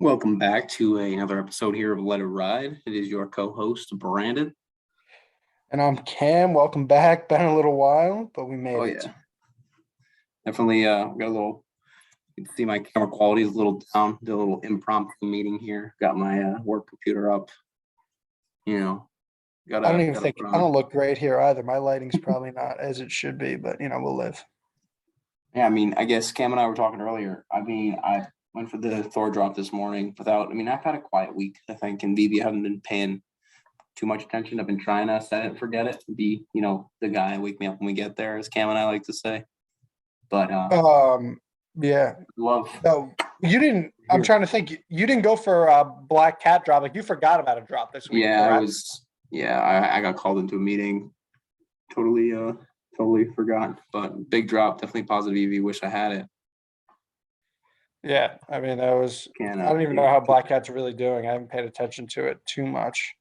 Welcome back to another episode here of Let It Ride. It is your co-host, Brandon. And I'm Cam. Welcome back. Been a little while, but we made Oh, it. yeah. Definitely got a little, you can see my camera quality is a little down. Did a little impromptu meeting here. Got my work computer up. I don't even gotta think put I on. don't look great here either. My lighting's probably not as it should be, but we'll live. Yeah, I guess Cam and I were talking earlier. I went for the Thor drop this morning I've had a quiet week, I think, and VeVe haven't been paying too much attention. I've been trying to set it and forget it, be, the guy wake me up when we get there, as Cam and I like to say. But Yeah. love No, you didn't. I'm here. trying to think. You didn't go for a Black Cat drop. Like you forgot about a drop this week. Yeah, Correct? I got called into a meeting. Totally forgot. But big drop, definitely positive EV. Wish I had it. Yeah. I mean, that was. Can I don't even know how Black Cat's really doing. I haven't paid attention to it too much.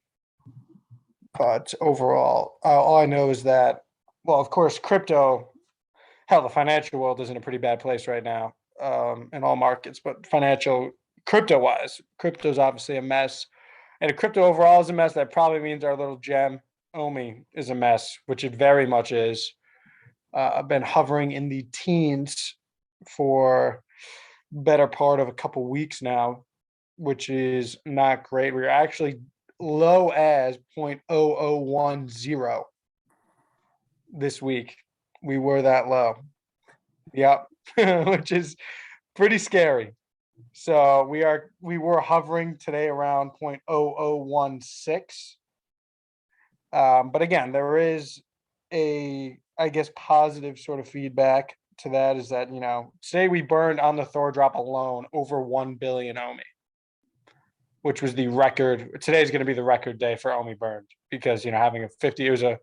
But overall, all I know is that, well, of course, crypto. Hell, the financial world is in a pretty bad place right now, in all markets. But crypto-wise, crypto is obviously a mess, and if crypto overall is a mess, that probably means our little gem, OMI, is a mess, which it very much is. I've been hovering in the teens for better part of a couple weeks now, which is not great. We're actually low as 0.0010 this week. We were that low. Yep. Which is pretty scary. So we were hovering today around 0.0016. But again, there is I guess positive sort of feedback to that is that, today we burned on the Thor drop alone over 1 billion OMI, which was the record. Today's going to be the record day for OMI burned because, having it was a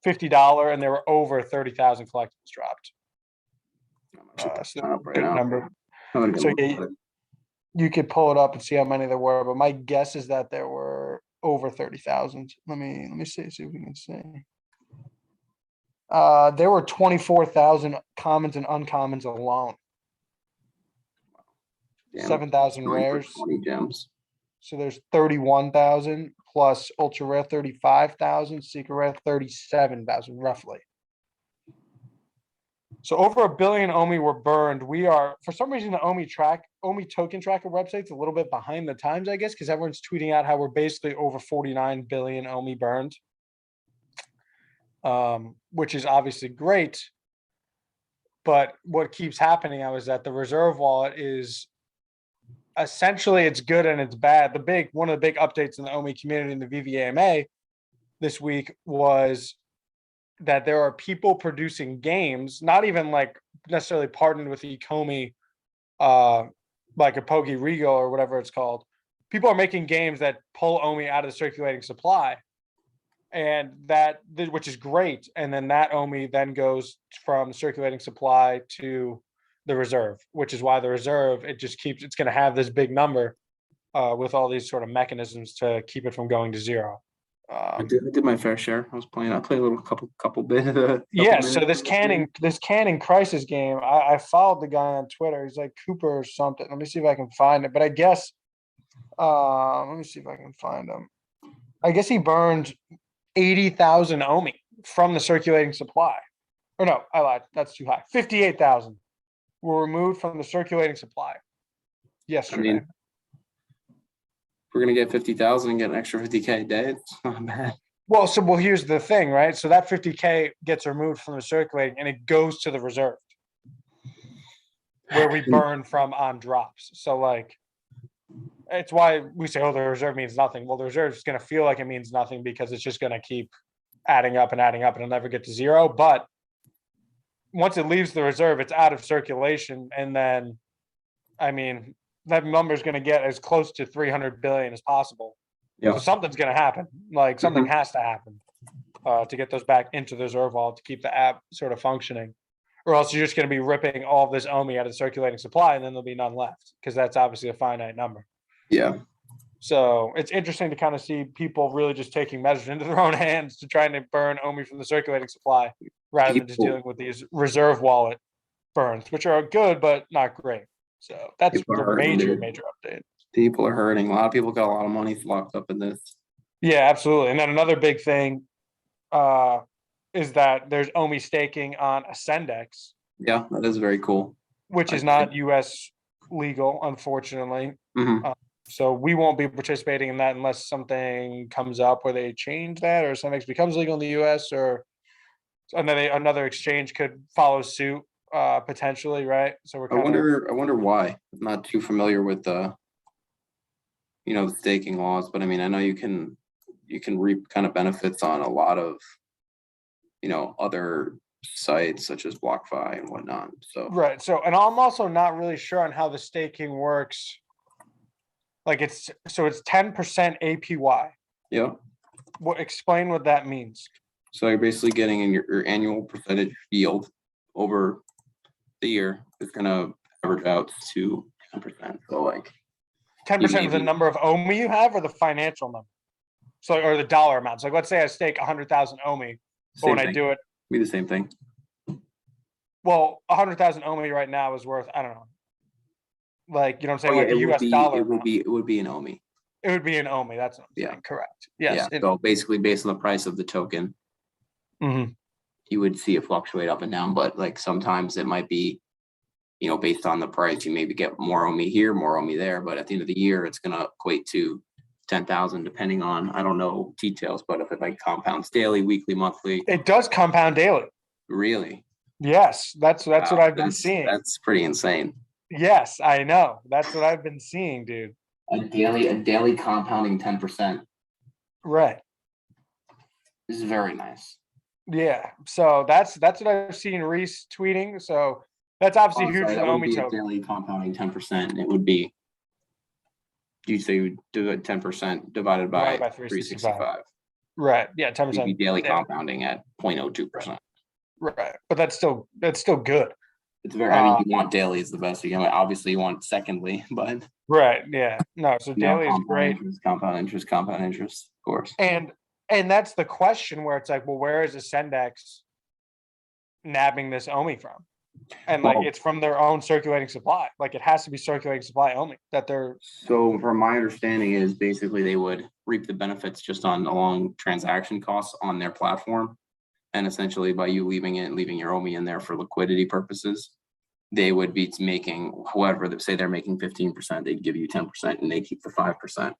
$50 and there were over 30,000 collectibles dropped. So Right good now. number. So you could pull it up and see how many there were, but my guess is that there were over 30,000. Let me see if we can see. There were 24,000 commons and uncommons alone. 7,000 rares. 20 gems. So there's 31,000 plus ultra rare 35,000, secret rare 37,000 roughly. So over 1 billion OMI were burned. We are, for some reason, the OMI token tracker website's a little bit behind the times, I guess, because everyone's tweeting out how we're basically over 49 billion OMI burned, which is obviously great. But what keeps happening now is that the reserve wallet is essentially it's good and it's bad. One of the big updates in the OMI community in the VeVe and OMI this week was that there are people producing games, not even like necessarily partnered with Ecomi, like a Pogi Regal or whatever it's called. People are making games that pull OMI out of the circulating supply, and which is great. And then that OMI then goes from the circulating supply to the reserve, which is why the reserve, it's going to have this big number with all these sort of mechanisms to keep it from going to zero. I did my fair share. I played a little couple bit. So this canning crisis game, I followed the guy on Twitter. He's like Cooper or something. Let me see if I can find it. But I guess, let me see if I can find him. I guess he burned 80,000 OMI from the circulating supply. Or no, I lied. That's too high. 58,000 were removed from the circulating supply yesterday. We're gonna get 50,000 and get an extra 50K a day. It's not bad. Well, here's the thing, right? So that 50K gets removed from the circulating and it goes to the reserve where we burn from on drops. So it's why we say, the reserve means nothing. Well, the reserve is going to feel like it means nothing because it's just going to keep adding up and it'll never get to zero. But once it leaves the reserve, it's out of circulation. And then, that number is going to get as close to 300 billion as possible. Yeah. So something's going to happen. Something has to happen to get those back into the reserve wallet to keep the app sort of functioning, or else you're just going to be ripping all of this OMI out of the circulating supply, and then there'll be none left because that's obviously a finite number. Yeah. So it's interesting to kind of see people really just taking measures into their own hands to try and burn OMI from the circulating supply rather than just dealing with these reserve wallet burns, which are good but not great. So that's the major update. People are hurting. A lot of people got a lot of money locked up in this. Yeah, absolutely. And then another big thing is that there's OMI staking on Ascendex, Yeah, that is very cool. which is not US legal, unfortunately. Mhm. So we won't be participating in that unless something comes up where they change that or Ascendex becomes legal in the US or another exchange could follow suit potentially, right? So we're I kind of wonder why. I'm not too familiar with the the staking laws, but I mean, I know you can reap kind of benefits on a lot of other sites such as BlockFi and whatnot. So right. So and I'm also not really sure on how the staking works. Like it's 10% APY. yeah, Explain what that means. so you're basically getting in your annual percentage yield over the year is gonna average out to 10%. So like 10% of the number of OMI you have or the financial number? So or the dollar amounts. Like let's say I stake 100,000 OMI, but when I do it, be the same thing. well, 100,000 OMI right now is worth, I don't know. Like, you know what I'm saying? Oh yeah, Like the US dollar. it would be an OMI. It would be an OMI. That's what I'm saying. Correct. Yes. Yeah. So basically based on the price of the token, you would see it fluctuate up and down, but like sometimes it might be, based on the price, you maybe get more OMI here, more OMI there, but at the end of the year, it's going to equate to 10,000, depending on, I don't know details, but if it like compounds daily, weekly, monthly. It does compound daily. Really? Yes. That's Wow, what I've been seeing. That's pretty insane. Yes, I know. That's what I've been seeing, dude. A daily compounding 10%. Right. This is very nice. Yeah. So that's what I've seen Reese tweeting. So that's obviously huge for the OMI token. Daily compounding 10%. It would be, you say you would do it 10% divided by 365. Right. Yeah, 10%. You'd be daily compounding at 0.02%. Right. But that's still good. It's very, I mean, you want daily is the best. Obviously you want secondly, but right. Yeah. No, so daily is great. Compound interest, of course. And that's the question where it's like, well, where is Ascendex nabbing this OMI from? And like it's from their own circulating supply. Like it has to be circulating supply only that they're. So from my understanding is basically they would reap the benefits just on along transaction costs on their platform. And essentially by you leaving your OMI in there for liquidity purposes, they would be making, whoever that say they're making 15%, they'd give you 10% and they keep the 5%. Right.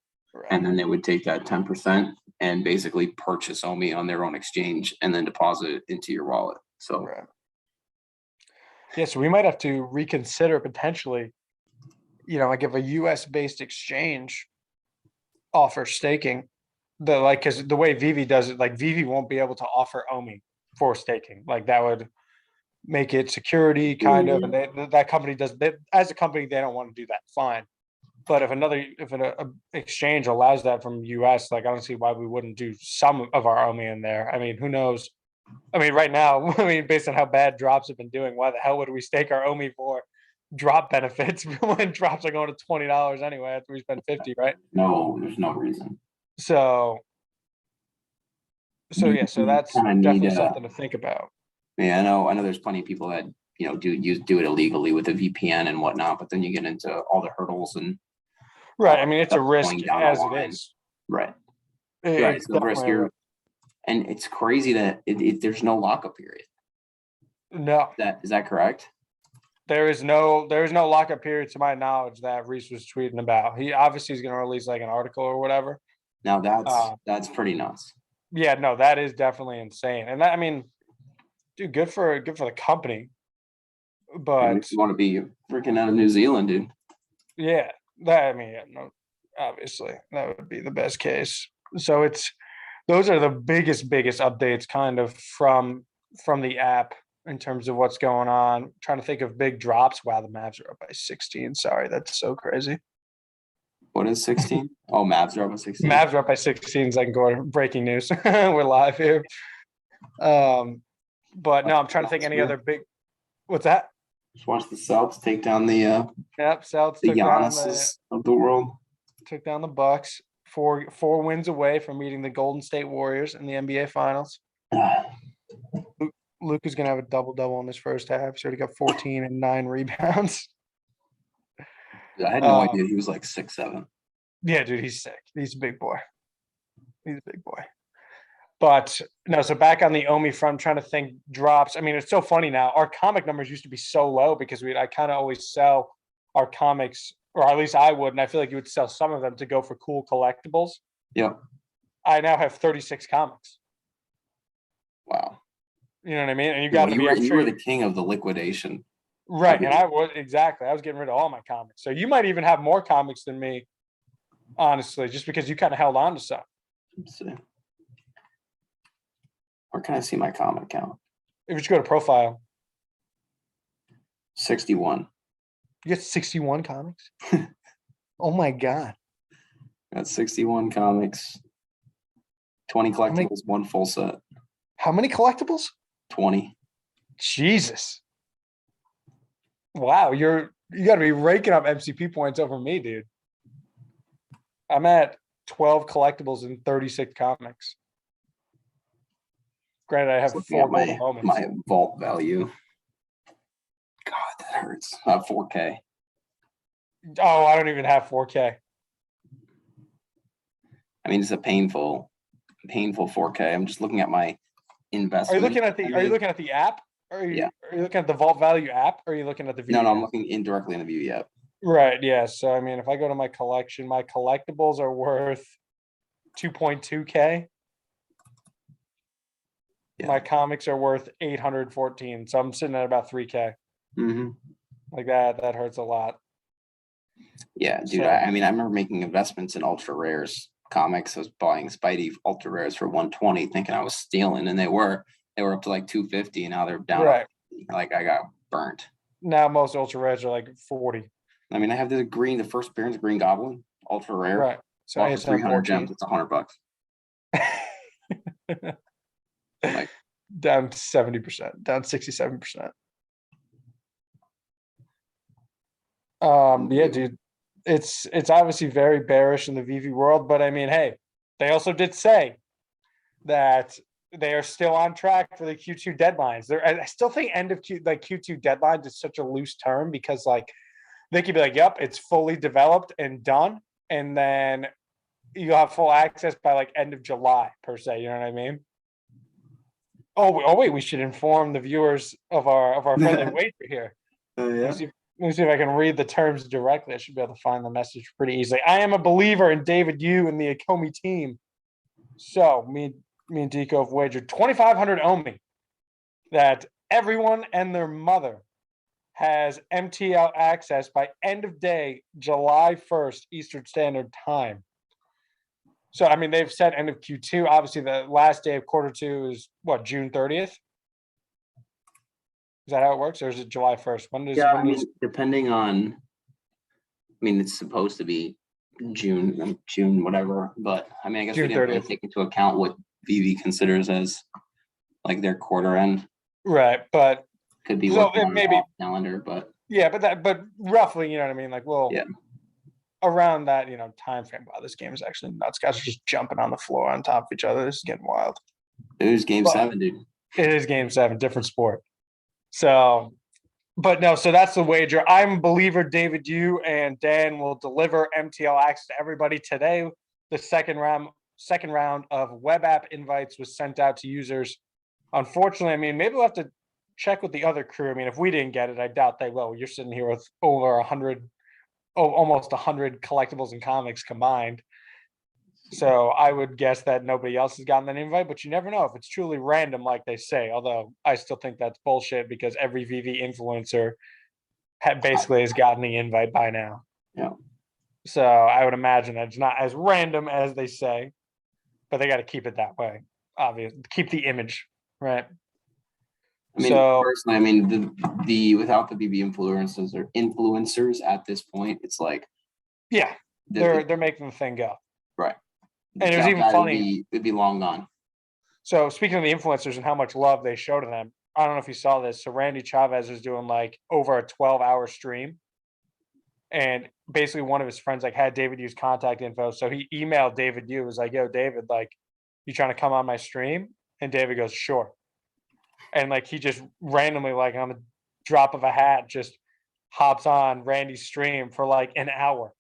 And then they would take that 10% and basically purchase OMI on their own exchange and then deposit it into your wallet. So right. Yeah, so we might have to reconsider potentially, like if a US based exchange offers staking, because the way VeVe does it, like VeVe won't be able to offer OMI for staking. Like that would make it security kind of, and that company does. As a company, they don't want to do that. Fine, but if an exchange allows that from US, like I don't see why we wouldn't do some of our OMI in there. I mean, who knows? I mean, right now, based on how bad drops have been doing, why the hell would we stake our OMI for drop benefits when drops are going to $20 anyway after we spend 50, right? No, there's no reason. So yeah, so that's definitely something to think about. Yeah, I know there's plenty of people that, do it illegally with a VPN and whatnot, but then you get into all the hurdles and right. I mean, it's a risk as it is. Right. Right. So risk and it's crazy that there's no lockup period. No. Is that correct? There is no lockup period to my knowledge that Reese was tweeting about. He obviously is going to release like an article or whatever. Now that's pretty nuts. Yeah, no, that is definitely insane. And that, I mean, dude, good for the company. But you want to be freaking out of New Zealand, dude. Yeah, no, obviously that would be the best case. So those are the biggest updates kind of from the app in terms of what's going on. I'm trying to think of big drops. Wow, the Mavs are up by 16. Sorry, that's so crazy. What is 16? Oh, Mavs are up by 16. Mavs are up by 16 seconds. Breaking news. We're live here. But no, I'm trying to think any other big. What's that? Just watch the Celtics take down the Celtics the Giannis's of the world. Took down the Bucks. Four wins away from meeting the Golden State Warriors in the NBA Finals. Luke is going to have a double-double in this first half. He's already got 14 and 9 rebounds. I had no idea he was like 6'7". Yeah, dude, he's sick. He's a big boy. He's a big boy. But no, so back on the Omi front, I'm trying to think drops. I mean, it's so funny now. Our comic numbers used to be so low because I kind of always sell our comics, or at least I would, and I feel like you would sell some of them to go for cool collectibles. Yep. I now have 36 comics. Wow. You know what I mean? And you Well, got to you be, were I'm you sure were the king of the liquidation. right. And I was exactly. I was getting rid of all my comics. So you might even have more comics than me, honestly, just because you kind of held on to some. Let's see. Where can I see my comic count? If you just go to profile, 61. you get 61 comics. Oh my god. Got 61 comics. 20 collectibles, one full set. How many collectibles? 20. Jesus. Wow, you got to be raking up MCP points over me, dude. I'm at 12 collectibles and 36 comics. Granted, I have Looking at 4 golden moments. my vault value. God, that hurts. 4K. Oh, I don't even have 4K. I mean, it's a painful 4K. I'm just looking at my investment. Are you looking at the app? Are you looking at the Vault Value app? Or are you looking at the VeVe? No, I'm looking indirectly in the VeVe app. Right, yeah. So I mean, if I go to my collection, my collectibles are worth 2.2K. Yeah. My comics are worth 814. So I'm sitting at about 3K. Mm-hmm. Like that hurts a lot. Yeah, dude. So, I mean, I remember making investments in ultra rares comics. I was buying Spidey ultra rares for 120, thinking I was stealing, and they were up to like 250, and now they're down. right. Like I got burnt. Now most ultra rares are like 40. I mean, I have the first appearance of Green Goblin, ultra rare. Right. So Bought for 300 gems. It's $100. Like down 70%, down 67%. Yeah, dude. It's obviously very bearish in the VeVe world, but I mean, hey, they also did say that they are still on track for the Q2 deadlines. I still think end of Q2 deadlines is such a loose term because like they could be like, yep, it's fully developed and done, and then you'll have full access by like end of July per se. You know what I mean? Oh wait, we should inform the viewers of our friendly wager here. yeah. Let me see if I can read the terms directly. I should be able to find the message pretty easily. I am a believer in David Yu and the Akomi team. So me and Deco have wagered 2,500 OMI that everyone and their mother has MTL access by end of day, July 1st, Eastern Standard Time. So, I mean, they've said end of Q2. Obviously, the last day of quarter 2 is what, June 30th? Is that how it works? Or is it July 1st? Depending on, I mean, it's supposed to be June, whatever. But I mean, I guess we didn't really take into account what VeVe considers as like their quarter end. Right, but could be so it maybe calendar, but yeah, but roughly, you know what I mean? Like, well, yeah, around that, time frame. Wow, this game is actually nuts. Guys are just jumping on the floor on top of each other. This is getting wild. It is game 7, dude. It is game 7, different sport. So, but no, so that's the wager. I'm a believer David Yu and Dan will deliver MTL access to everybody today. The second round of web app invites was sent out to users. Unfortunately, I mean, maybe we'll have to check with the other crew. I mean, if we didn't get it, I doubt they will. You're sitting here with over 100, almost 100 collectibles and comics combined. So I would guess that nobody else has gotten an invite, but you never know if it's truly random, like they say. Although I still think that's bullshit because every VeVe influencer basically has gotten the invite by now. Yeah. So I would imagine that it's not as random as they say, but they got to keep it that way. Obviously, keep the image, right? I mean, personally, I mean, the without the VeVe influencers at this point, it's like, yeah, they're making the thing go. Right. And it was even funny. It'd be long gone. So speaking of the influencers and how much love they show to them, I don't know if you saw this. So Randy Chavez is doing like over a 12-hour stream. And basically one of his friends like had David Yu's contact info. So he emailed David Yu, was like, yo, David, like, you trying to come on my stream? And David goes, sure. And like he just randomly, like on the drop of a hat, just hops on Randy's stream for like an hour,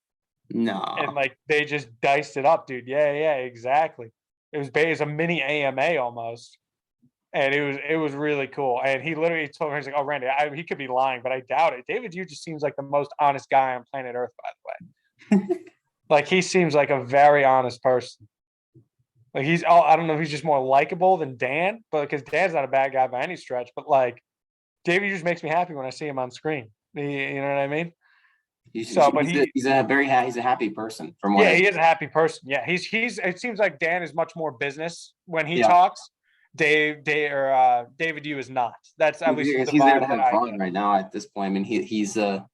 and No. like they just diced it up, dude. Yeah, exactly. It's a mini AMA almost, and it was really cool. And he literally told me, he's like, "Oh, Randy, he could be lying, but I doubt it. David, you just seems like the most honest guy on planet Earth, by the way. Like he seems like a very honest person. Like I don't know if he's just more likable than Dan, but because Dan's not a bad guy by any stretch, but like David just makes me happy when I see him on screen. You know what I mean? So, but He's a very he's a happy person from what yeah, I. he is a happy person. Yeah, it seems like Dan is much more business when he Yeah. talks. David Yu is not. That's at least Because the he's there to vibe that have I fun get. right now at this point. I mean, he's a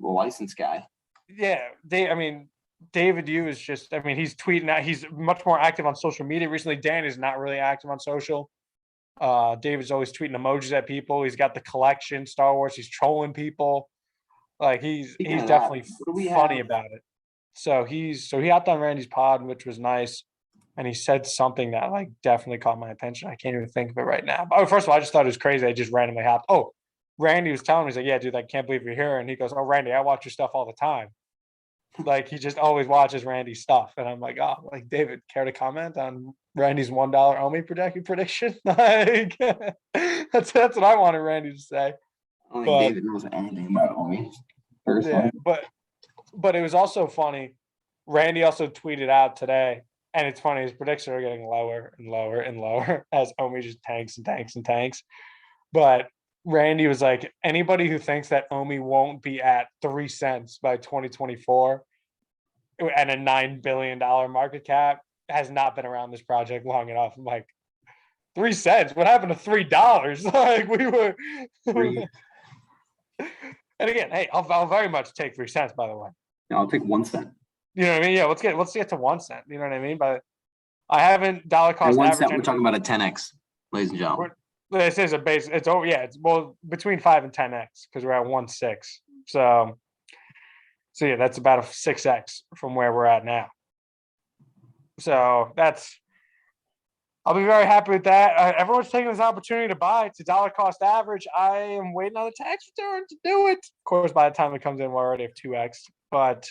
licensed guy. Yeah, I mean, David Yu is just. I mean, he's tweeting out. He's much more active on social media recently. Dan is not really active on social. David's always tweeting emojis at people. He's got the collection Star Wars. He's trolling people. Like Speaking he's of that, definitely what do we funny have? about it. So he hopped on Randy's pod, which was nice, and he said something that like definitely caught my attention. I can't even think of it right now. But, first of all, I just thought it was crazy. I just randomly hopped. Oh, Randy was telling me, he's like, "Yeah, dude, I can't believe you're here." And he goes, "Oh, Randy, I watch your stuff all the time." Like he just always watches Randy's stuff, and I'm like, "Oh, like David, care to comment on Randy's $1 OMI prediction?" Like that's what I wanted Randy to say. I don't think But David knows anything about me yeah, personally. but it was also funny. Randy also tweeted out today, and it's funny, his predictions are getting lower and lower and lower as Omi just tanks and tanks and tanks. But Randy was like, anybody who thinks that Omi won't be at 3 cents by 2024 and a $9 billion market cap has not been around this project long enough. I'm like, 3 cents? What happened to $3? Like we were. And again, hey, I'll very much take 3 cents, by the way. I'll take 1 cent. You know what I mean? Yeah, let's get to 1 cent. You know what I mean? But I haven't dollar And cost 1 average. cent, we're talking about a 10x, ladies and gentlemen. This is a base. It's yeah. It's between 5 and 10x because we're at 1.6. So yeah, that's about a 6x from where we're at now. So I'll be very happy with that. Everyone's taking this opportunity to buy. It's a dollar cost average. I am waiting on the tax return to do it. Of course, by the time it comes in, we're already at 2x. But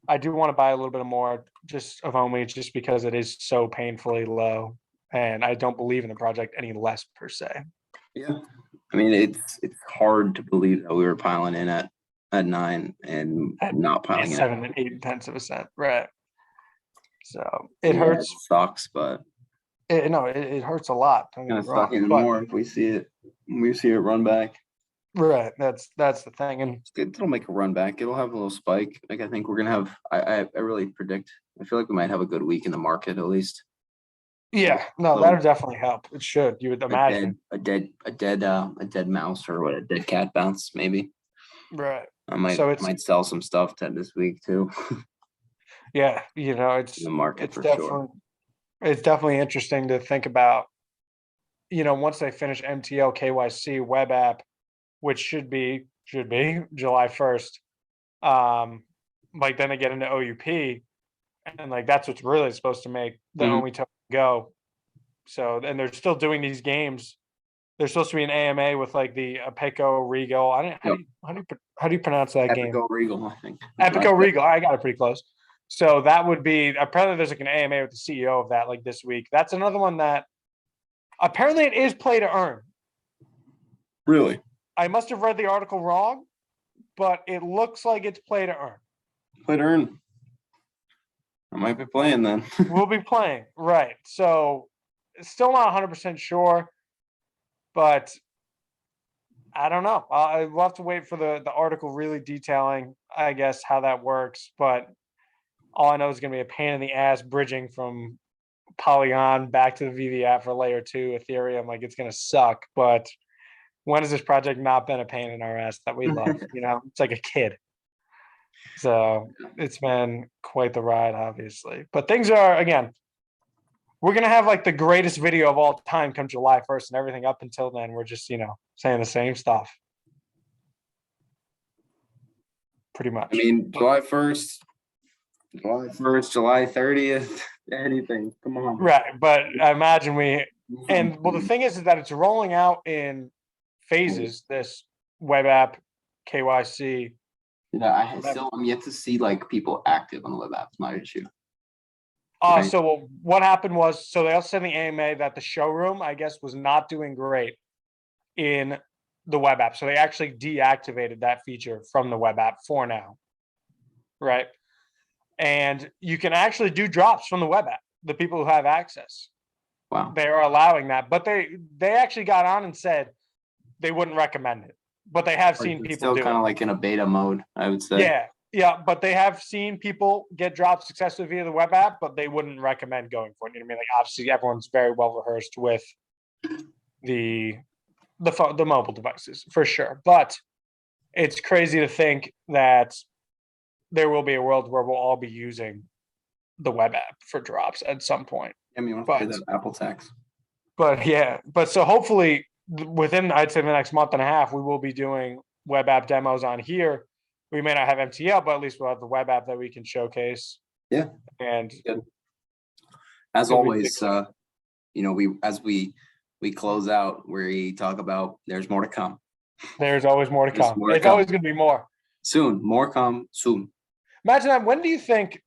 I do want to buy a little bit more just of OMI just because it is so painfully low. And I don't believe in the project any less per se. Yeah. I mean, it's hard to believe that we were piling in at 9 and not piling in 7 and 8/10%. Right. So it hurts. It sucks, but it hurts a lot. it's gonna suck even more if we see it run back. Right. That's the thing. And It'll make a run back. It'll have a little spike. Like I think we're gonna have. I really predict. I feel like we might have a good week in the market at least. yeah, no, that'll definitely help. It should. You would imagine. A dead mouse or what? A dead cat bounce maybe. Right. I might sell some stuff this week too. Yeah, it's in the market it's for definitely sure. It's definitely interesting to think about. Once they finish MTL KYC web app, which should be July 1st. Like then they get into OUP, and like that's what's really supposed to make the OMI token go. So and they're still doing these games. There's supposed to be an AMA with like the Epico Regal. How do you pronounce that game? Epico Regal, I think. Epico Regal. I got it pretty close. So that would be apparently there's like an AMA with the CEO of that like this week. That's another one that apparently it is play to earn. Really? I must have read the article wrong, but it looks like it's play to earn. Play to earn. I might be playing then. We'll be playing, right. So still not 100% sure, but I don't know. We'll have to wait for the article really detailing, I guess, how that works. But all I know is going to be a pain in the ass bridging from Polygon back to the VeVe app for layer 2 Ethereum. Like it's going to suck. But when has this project not been a pain in our ass that we love? It's like a kid. So it's been quite the ride, obviously. But things are, again, we're going to have like the greatest video of all time come July 1st, and everything up until then, we're just, saying the same stuff. Pretty much. I mean, July 1st, July 30th, anything. Come on. Right. But I imagine the thing is that it's rolling out in phases, this web app, KYC. Yeah, I'm yet to see like people active on the web app. It's my issue. Oh, Right. so what happened was, so they also said in the AMA that the showroom, I guess, was not doing great in the web app. So they actually deactivated that feature from the web app for now. Right. And you can actually do drops from the web app, the people who have access. Wow. They are allowing that, but they actually got on and said they wouldn't recommend it. But they have seen It's people still do kind it. of like in a beta mode, I would say. Yeah, but they have seen people get dropped successfully via the web app, but they wouldn't recommend going for it. You know what I mean? Like obviously everyone's very well rehearsed with the phone, the mobile devices for sure. But it's crazy to think that there will be a world where we'll all be using the web app for drops at some point. I mean, you want to pay that Apple tax. But so hopefully within, I'd say, the next month and a half, we will be doing web app demos on here. We may not have MTL, but at least we'll have the web app that we can showcase. Yeah. And good. As always, we close out, we talk about there's more to come. There's always more to come. It's always going to be more. Soon, more come soon. Imagine that. When do you think,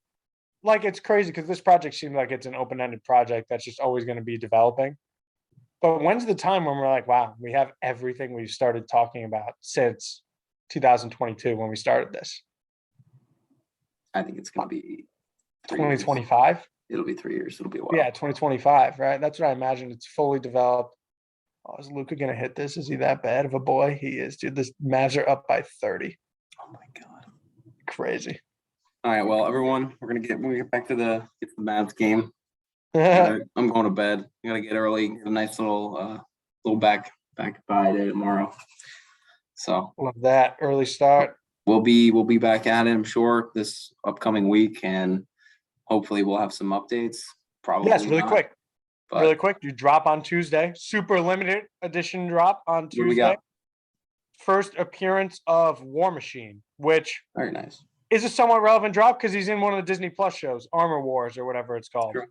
like, it's crazy because this project seems like it's an open-ended project that's just always going to be developing. But when's the time when we're like, wow, we have everything we've started talking about since 2022 when we started this? I think it's going to be 2025. It'll be 3 years. It'll be a while. Yeah, 2025, right? That's what I imagine. It's fully developed. Oh, is Luka going to hit this? Is he that bad of a boy? He is, dude. The Mavs are up by 30. Oh my God. Crazy. All right, well, everyone, we're gonna get back to the Mavs game. I'm going to bed. I gotta get early. Get a nice little back by day tomorrow. So love that early start. We'll be back at it, I'm sure, this upcoming week, and hopefully we'll have some updates. Probably yes, really not, quick. but really quick. You drop on Tuesday. Super limited edition drop on Tuesday. First appearance of War Machine, which very nice. Is a somewhat relevant drop because he's in one of the Disney Plus shows, Armor Wars or whatever it's called. True.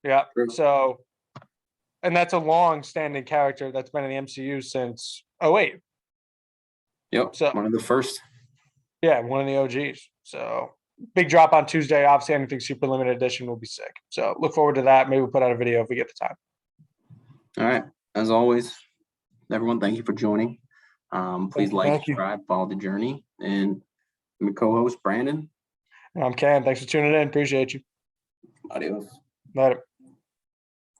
Yeah. True. So, and that's a long-standing character that's been in the MCU since 2008. Yep. So one of the first. Yeah, one of the OGs. So big drop on Tuesday. Obviously, anything super limited edition will be sick. So look forward to that. Maybe we'll put out a video if we get the time. All right. As always, everyone, thank you for joining. Please subscribe, follow the journey, and I'm your co-host, Brandon. And I'm Ken. Thanks for tuning in. Appreciate you. Adios. Later.